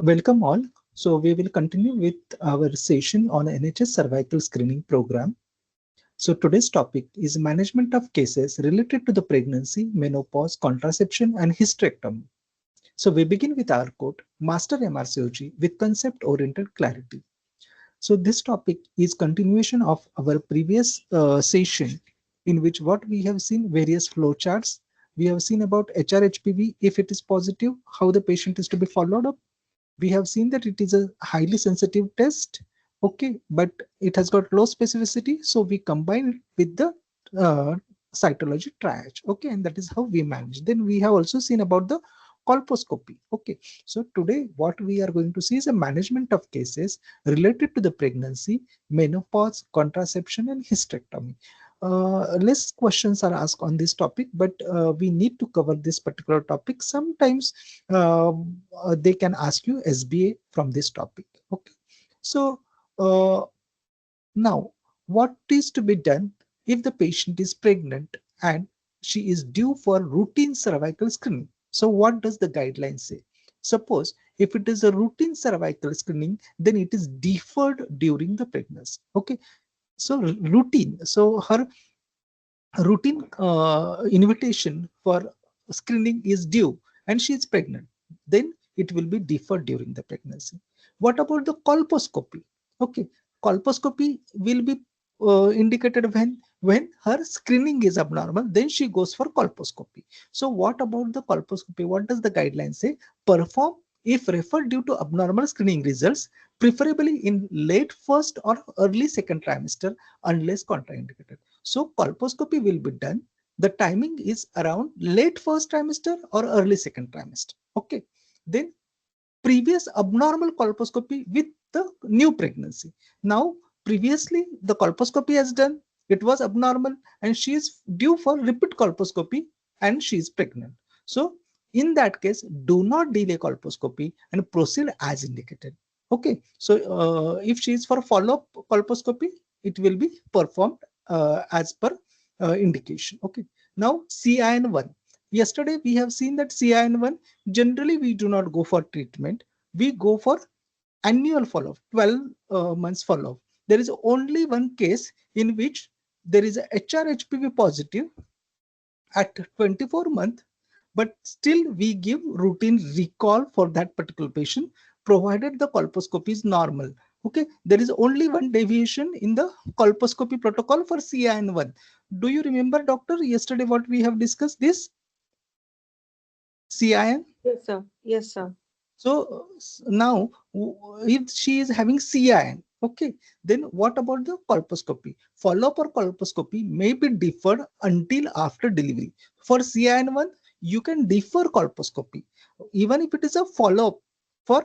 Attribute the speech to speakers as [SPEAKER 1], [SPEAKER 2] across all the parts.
[SPEAKER 1] Welcome all. So we will continue with our session on NHS Cervical Screening Program. So today's topic is management of cases related to the pregnancy, menopause, contraception and hysterectomy. So we begin with our quote, Master MRCOG with concept-oriented clarity. So this topic is continuation of our previous session in which what we have seen various flow charts. We have seen about HRHPV if it is positive, how the patient is to be followed up. We have seen that it is a highly sensitive test, okay, but it has got low specificity, so we combine it with the uh, cytology triage, okay, and that is how we manage. Then we have also seen about the colposcopy, okay. So today what we are going to see is a management of cases related to the pregnancy, menopause, contraception and hysterectomy. Less questions are asked on this topic, but we need to cover this particular topic. Sometimes uh, they can ask you SBA from this topic. Okay. So uh, now what is to be done if the patient is pregnant and she is due for routine cervical screening? So what does the guideline say? Suppose if it is a routine cervical screening, then it is deferred during the pregnancy. Okay. So routine. So her routine invitation for screening is due and she is pregnant, then it will be deferred during the pregnancy. What about the colposcopy? Okay, colposcopy will be indicated when her screening is abnormal, then she goes for colposcopy. So what about the colposcopy? What does the guideline say? Perform if referred due to abnormal screening results, preferably in late first or early second trimester unless contraindicated. So colposcopy will be done. The timing is around late first trimester or early second trimester. Okay. Then previous abnormal colposcopy with the new pregnancy. Now, previously the colposcopy has done, it was abnormal and she is due for repeat colposcopy and she is pregnant. So in that case, do not delay colposcopy and proceed as indicated. Okay. So if she is for follow-up colposcopy, it will be performed as per indication. Okay. Now CIN1. Yesterday we have seen that CIN1 generally we do not go for treatment, we go for annual follow-up, 12 months follow-up. There is only one case in which there is a HRHPV positive at 24 months, but still we give routine recall for that particular patient provided the colposcopy is normal. Okay, there is only one deviation in the colposcopy protocol for CIN1. Do you remember, doctor, yesterday what we have discussed this CIN?
[SPEAKER 2] Yes, sir. Yes, sir.
[SPEAKER 1] So now, if she is having CIN, okay, then what about the colposcopy? Follow-up or colposcopy may be deferred until after delivery. For CIN1, you can defer colposcopy, even if it is a follow-up for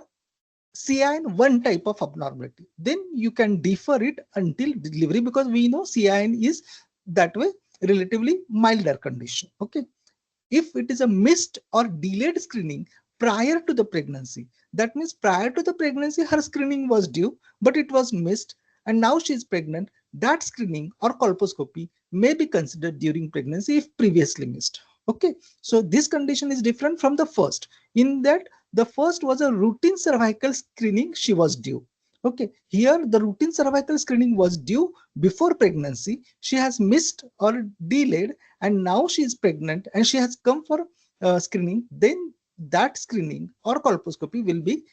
[SPEAKER 1] CIN1 type of abnormality. Then you can defer it until delivery because we know CIN is that way relatively milder condition. Okay. If it is a missed or delayed screening prior to the pregnancy, that means prior to the pregnancy her screening was due but it was missed and now she is pregnant, that screening or colposcopy may be considered during pregnancy if previously missed. Okay, so this condition is different from the first, in that the first was a routine cervical screening she was due. Okay, here the routine cervical screening was due before pregnancy, she has missed or delayed and now she is pregnant and she has come for screening, then that screening or colposcopy will be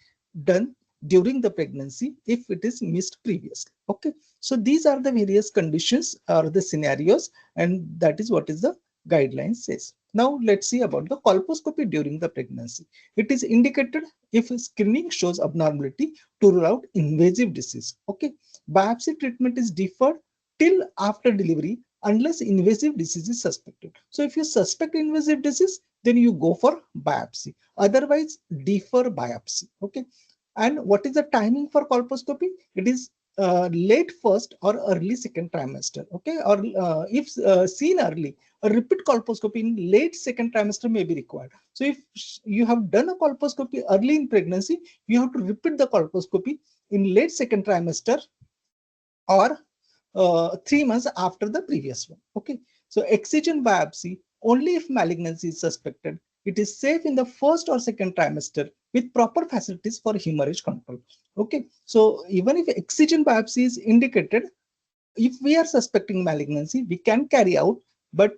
[SPEAKER 1] done during the pregnancy if it is missed previously. Okay, so these are the various conditions or the scenarios, and that is what is the guideline says. Now let's see about the colposcopy during the pregnancy. It is indicated if screening shows abnormality to rule out invasive disease. Okay, biopsy treatment is deferred till after delivery unless invasive disease is suspected. So if you suspect invasive disease, then you go for biopsy. Otherwise, defer biopsy. Okay. And what is the timing for colposcopy? It is late first or early second trimester. Okay. Or if seen early, a repeat colposcopy in late second trimester may be required. So if you have done a colposcopy early in pregnancy, you have to repeat the colposcopy in late second trimester or 3 months after the previous one. Okay, so excision biopsy only if malignancy is suspected. It is safe in the first or second trimester with proper facilities for hemorrhage control. Okay, so even if excision biopsy is indicated, if we are suspecting malignancy, we can carry out, but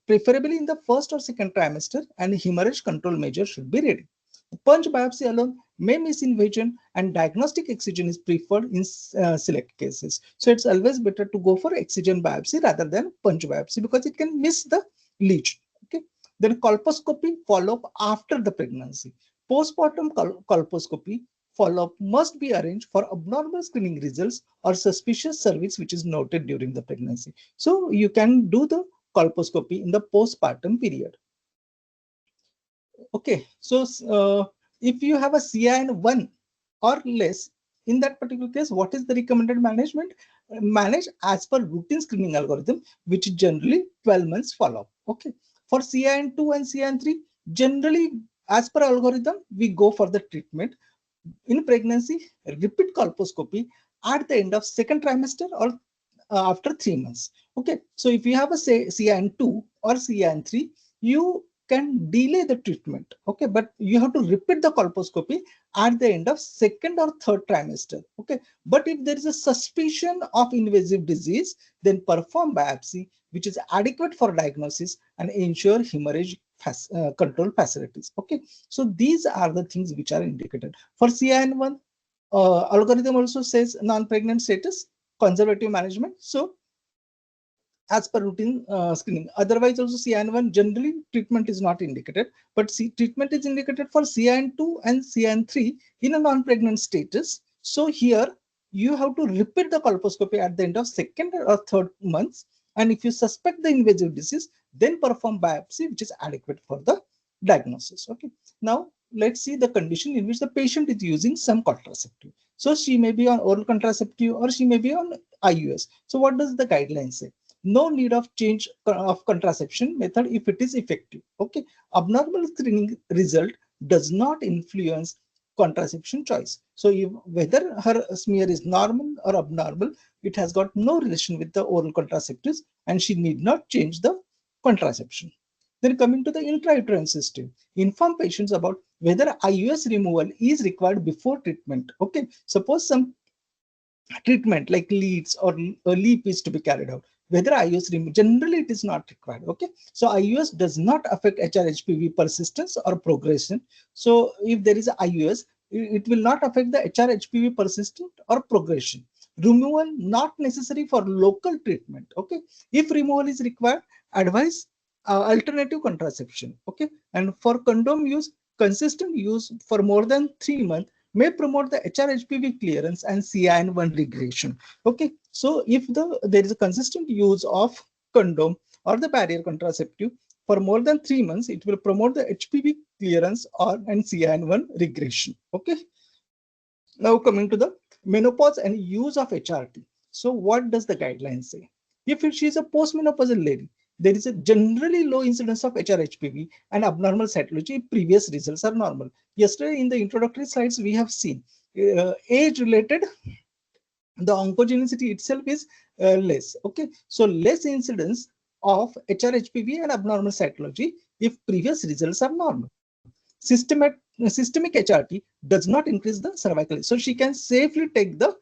[SPEAKER 1] preferably in the first or second trimester, and hemorrhage control measures should be ready. Punch biopsy alone may miss invasion, and diagnostic excision is preferred in select cases. So it's always better to go for excision biopsy rather than punch biopsy because it can miss the lesion. Okay. Then colposcopy follow-up after the pregnancy. Postpartum colposcopy follow-up must be arranged for abnormal screening results or suspicious cervix which is noted during the pregnancy. So you can do the colposcopy in the postpartum period. Okay, so if you have a CIN 1 or less, in that particular case, what is the recommended management? Manage as per routine screening algorithm, which is generally 12 months follow-up. Okay, for CIN 2 and CIN 3, generally as per algorithm, we go for the treatment. In pregnancy, repeat colposcopy at the end of second trimester or after 3 months. Okay, so if you have a say CIN2 or CIN3, you can delay the treatment. Okay, but you have to repeat the colposcopy at the end of second or third trimester. Okay, but if there is a suspicion of invasive disease, then perform biopsy, which is adequate for diagnosis and ensure hemorrhage control facilities. Okay, so these are the things which are indicated for CIN1. Algorithm also says non-pregnant status, conservative management. So as per routine screening. Otherwise, also CIN1 generally treatment is not indicated, but treatment is indicated for CIN2 and CIN3 in a non-pregnant status. So here you have to repeat the colposcopy at the end of second or third months. And if you suspect the invasive disease, then perform biopsy, which is adequate for the diagnosis. Okay. Now let's see the condition in which the patient is using some contraceptive. So she may be on oral contraceptive or she may be on IUS. So what does the guideline say? No need of change of contraception method if it is effective. Okay, abnormal screening result does not influence contraception choice. So if, whether her smear is normal or abnormal, it has got no relation with the oral contraceptives, and she need not change the contraception. Then coming to the intrauterine system, inform patients about whether IUS removal is required before treatment. Okay, suppose some treatment like leads or a leap is to be carried out, whether IUS generally it is not required. Okay, so IUS does not affect HRHPV persistence or progression. So if there is a IUS, it will not affect the HRHPV persistent or progression. Removal not necessary for local treatment. Okay, if removal is required, advise alternative contraception. Okay, and for condom use, consistent use for more than 3 months may promote the HRHPV clearance and CIN1 regression. Okay, so if there is a consistent use of condom or the barrier contraceptive for more than 3 months, it will promote the HPV clearance or and CIN1 regression. Okay, now coming to the menopause and use of HRT. So what does the guideline say? If she is a postmenopausal lady, there is a generally low incidence of HRHPV and abnormal cytology. Previous results are normal. Yesterday in the introductory slides, we have seen age-related, the oncogenicity itself is less. Okay, so less incidence of HRHPV and abnormal cytology if previous results are normal. Systemic HRT does not increase the cervical. So she can safely take the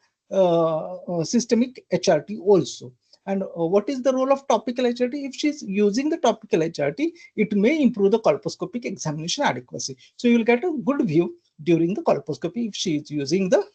[SPEAKER 1] systemic HRT also. And what is the role of topical HRT? If she's using the topical HRT, it may improve the colposcopic examination adequacy. So you will get a good view during the colposcopy if she is using the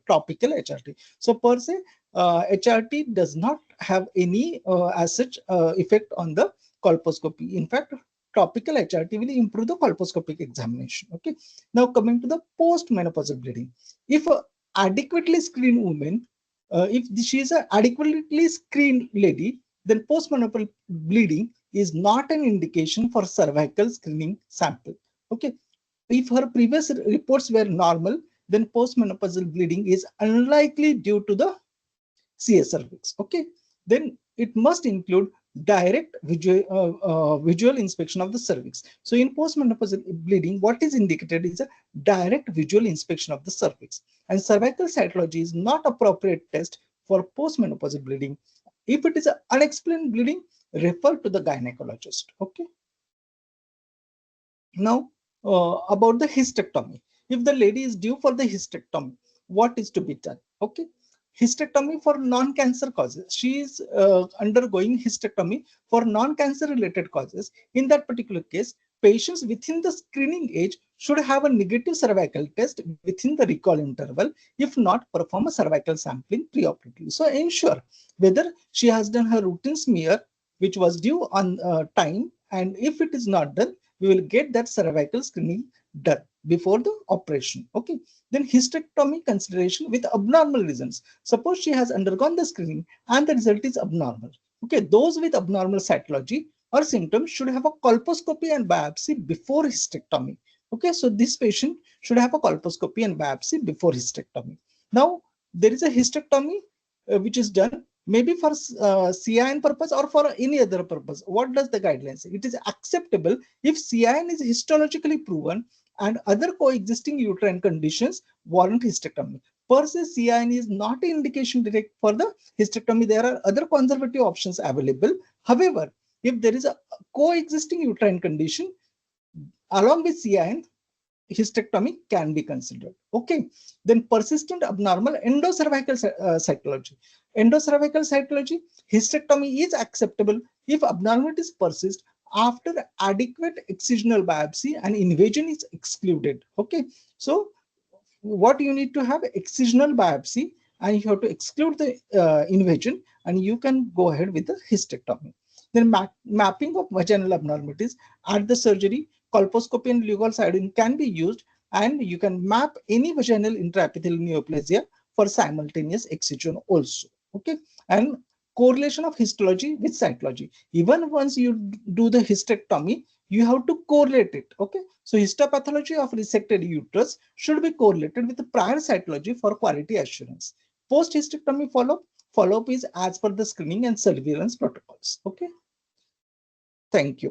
[SPEAKER 1] topical HRT. So per se, HRT does not have any as such effect on the colposcopy. In fact, topical HRT will improve the colposcopic examination. Okay. Now coming to the post-menopausal bleeding. If a adequately screened woman, if she is an adequately screened lady, then post-menopausal bleeding is not an indication for cervical screening sample. Okay. If her previous reports were normal, then postmenopausal bleeding is unlikely due to the CS cervix. Okay, then it must include direct visual inspection of the cervix. So in postmenopausal bleeding, what is indicated is a direct visual inspection of the cervix. And cervical cytology is not appropriate test for postmenopausal bleeding. If it is an unexplained bleeding, refer to the gynecologist. Okay. Now, about the hysterectomy. If the lady is due for the hysterectomy, what is to be done? Okay, hysterectomy for non-cancer causes. She is undergoing hysterectomy for non-cancer related causes. In that particular case, patients within the screening age should have a negative cervical test within the recall interval. If not, perform a cervical sampling preoperatively. So ensure whether she has done her routine smear, which was due on time, and if it is not done, we will get that cervical screening done before the operation. Okay. Then hysterectomy consideration with abnormal reasons. Suppose she has undergone the screening and the result is abnormal. Okay. Those with abnormal cytology or symptoms should have a colposcopy and biopsy before hysterectomy. Okay. So this patient should have a colposcopy and biopsy before hysterectomy. Now, there is a hysterectomy which is done maybe for CIN purpose or for any other purpose. What does the guidelines say? It is acceptable if CIN is histologically proven and other coexisting uterine conditions warrant hysterectomy. Per se, CIN is not an indication direct for the hysterectomy. There are other conservative options available. However, if there is a coexisting uterine condition along with CIN, hysterectomy can be considered. Okay. Then persistent abnormal endocervical cytology. Endocervical cytology, hysterectomy is acceptable if abnormalities persist after adequate excisional biopsy and invasion is excluded. Okay. So what you need to have excisional biopsy and you have to exclude the invasion and you can go ahead with the hysterectomy. Then mapping of vaginal abnormalities at the surgery, colposcopy and lugal iodine can be used, and you can map any vaginal intraepithelial neoplasia for simultaneous excision also. Okay, and correlation of histology with cytology. Even once you do the hysterectomy, you have to correlate it. Okay, so histopathology of resected uterus should be correlated with the prior cytology for quality assurance. Post hysterectomy follow-up is as per the screening and surveillance protocols. Okay, thank you.